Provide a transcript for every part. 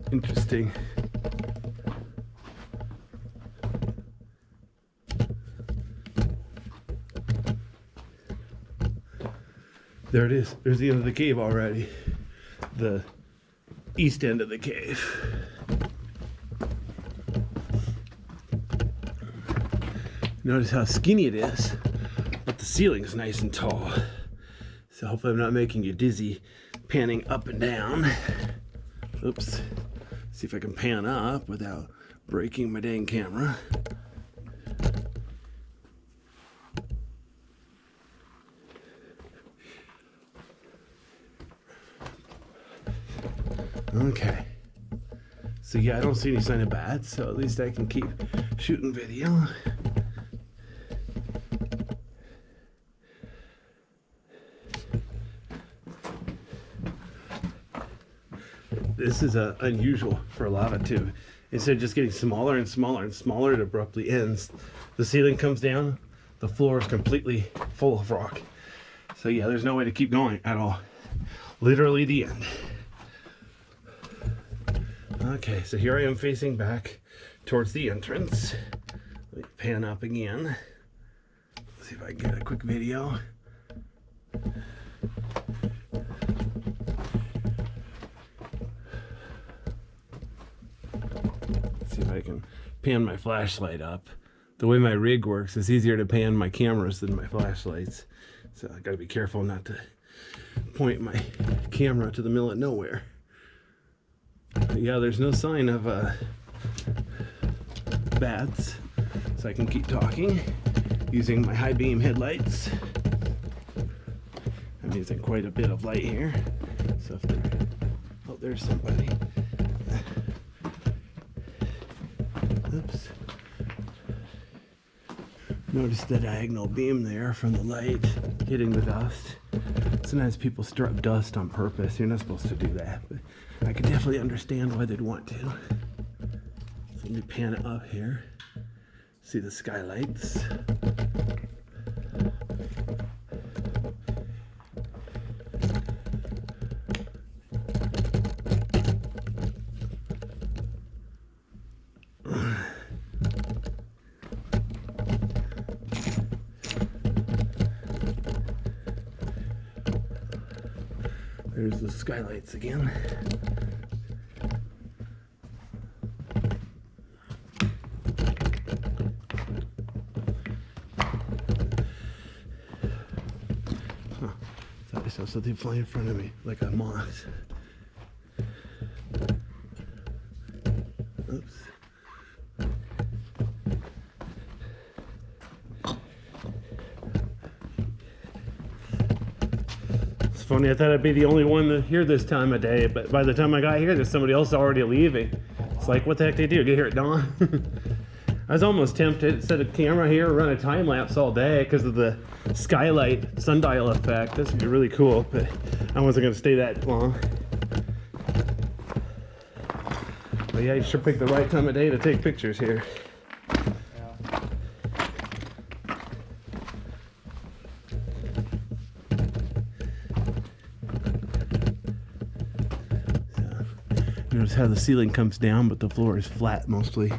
Interesting. There it is. There's the end of the cave already. The east end of the cave. Notice how skinny it is, but the ceiling's nice and tall. So hopefully I'm not making you dizzy panning up and down. Oops. See if I can pan up without breaking my dang camera. Okay. So yeah, I don't see any sign of bats, so at least I can keep shooting video. This is unusual for a lava tube. Instead of just getting smaller and smaller and smaller, it abruptly ends. The ceiling comes down, the floor is completely full of rock. So yeah, there's no way to keep going at all. Literally the end. Okay, so here I am facing back towards the entrance. Let me pan up again. Let's see if I can get a quick video. Let's see if I can pan my flashlight up. The way my rig works, it's easier to pan my cameras than my flashlights. So I gotta be careful not to point my camera to the middle of nowhere. But yeah, there's no sign of bats, so I can keep talking using my high beam headlights. I'm using quite a bit of light here, so if there, oh, there's somebody. Oops. Notice the diagonal beam there from the light hitting the dust. Sometimes people strip dust on purpose. You're not supposed to do that, but I can definitely understand why they'd want to. So let me pan it up here. See the skylights. There's the skylights again. Huh. Thought I saw something fly in front of me, like a moth. Oops. It's funny, I thought I'd be the only one to hear this time of day, but by the time I got here, there's somebody else already leaving. It's like, what the heck do you do? Get here at dawn? I was almost tempted to set a camera here, run a time lapse all day because of the skylight sundial effect. This would be really cool, but I wasn't going to stay that long. But yeah, you sure picked the right time of day to take pictures here. Notice how the ceiling comes down, but the floor is flat mostly.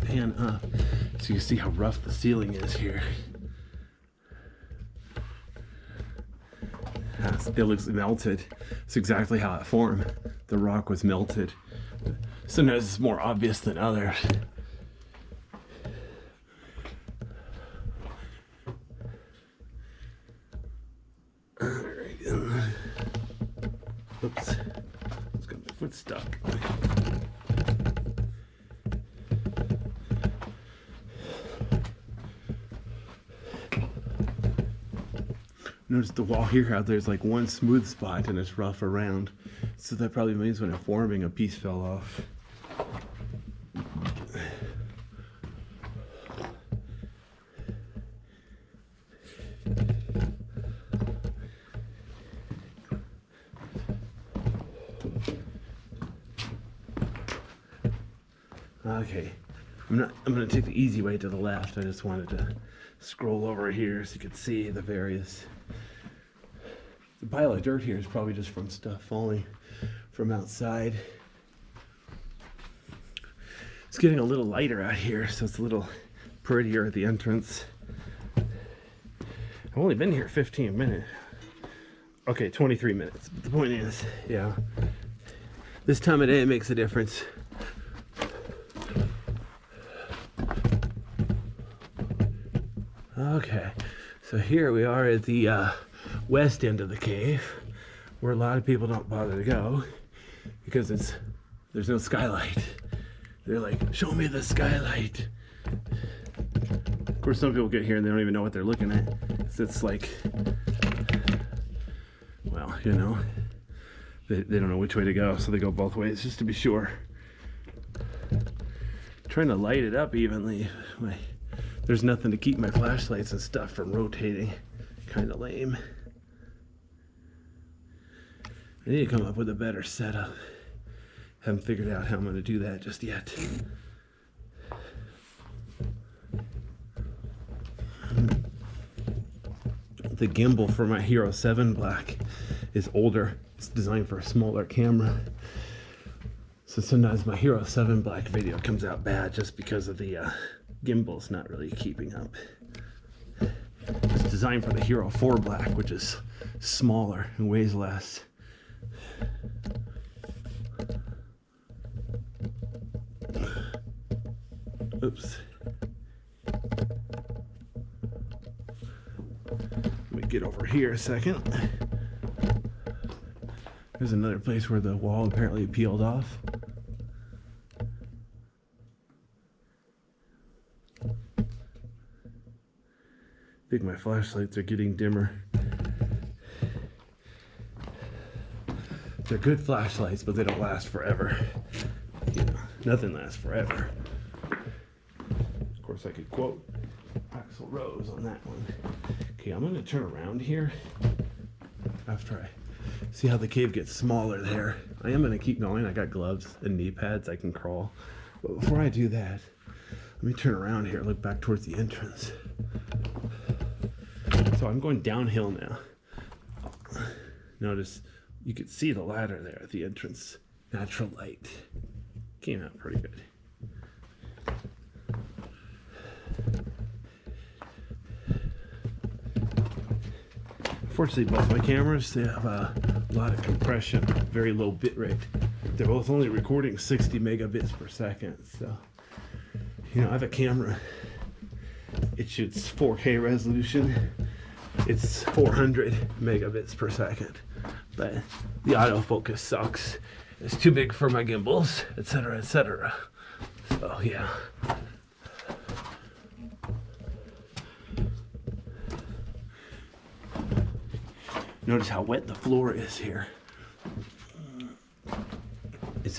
Pan up so you see how rough the ceiling is here. It looks melted. It's exactly how it formed. The rock was melted. Sometimes it's more obvious than others. Alright. Oops. Let's get my foot stuck. Notice the wall here, how there's like one smooth spot and it's rough around. So that probably means when it's forming, a piece fell off. Okay, I'm gonna take the easy way to the left. I just wanted to scroll over here so you could see the various. The pile of dirt here is probably just from stuff falling from outside. It's getting a little lighter out here, so it's a little prettier at the entrance. I've only been here 15 minutes. Okay, 23 minutes. But the point is, yeah, this time of day it makes a difference. Okay, so here we are at the west end of the cave, where a lot of people don't bother to go because there's no skylight. They're like, show me the skylight. Of course, some people get here and they don't even know what they're looking at. It's like, well, you know, they don't know which way to go, so they go both ways just to be sure. Trying to light it up evenly. There's nothing to keep my flashlights and stuff from rotating. Kind of lame. I need to come up with a better setup. Haven't figured out how I'm going to do that just yet. The gimbal for my Hero 7 Black is older. It's designed for a smaller camera. So sometimes my Hero 7 Black video comes out bad just because of the gimbal's not really keeping up. It's designed for the Hero 4 Black, which is smaller and weighs less. Oops. Let me get over here a second. There's another place where the wall apparently peeled off. I think my flashlights are getting dimmer. They're good flashlights, but they don't last forever. You know, nothing lasts forever. Of course, I could quote Axl Rose on that one. Okay, I'm going to turn around here after I see how the cave gets smaller there. I am going to keep going. I got gloves and knee pads. I can crawl. But before I do that, let me turn around here, look back towards the entrance. So I'm going downhill now. Notice you could see the ladder there at the entrance. Natural light. Came out pretty good. Fortunately, both my cameras, they have a lot of compression, very low bit rate. They're both only recording 60 megabits per second. So, you know, I have a camera. It shoots 4K resolution. It's 400 megabits per second. But the autofocus sucks. It's too big for my gimbals, etc., etc. So, yeah. Notice how wet the floor is here. It's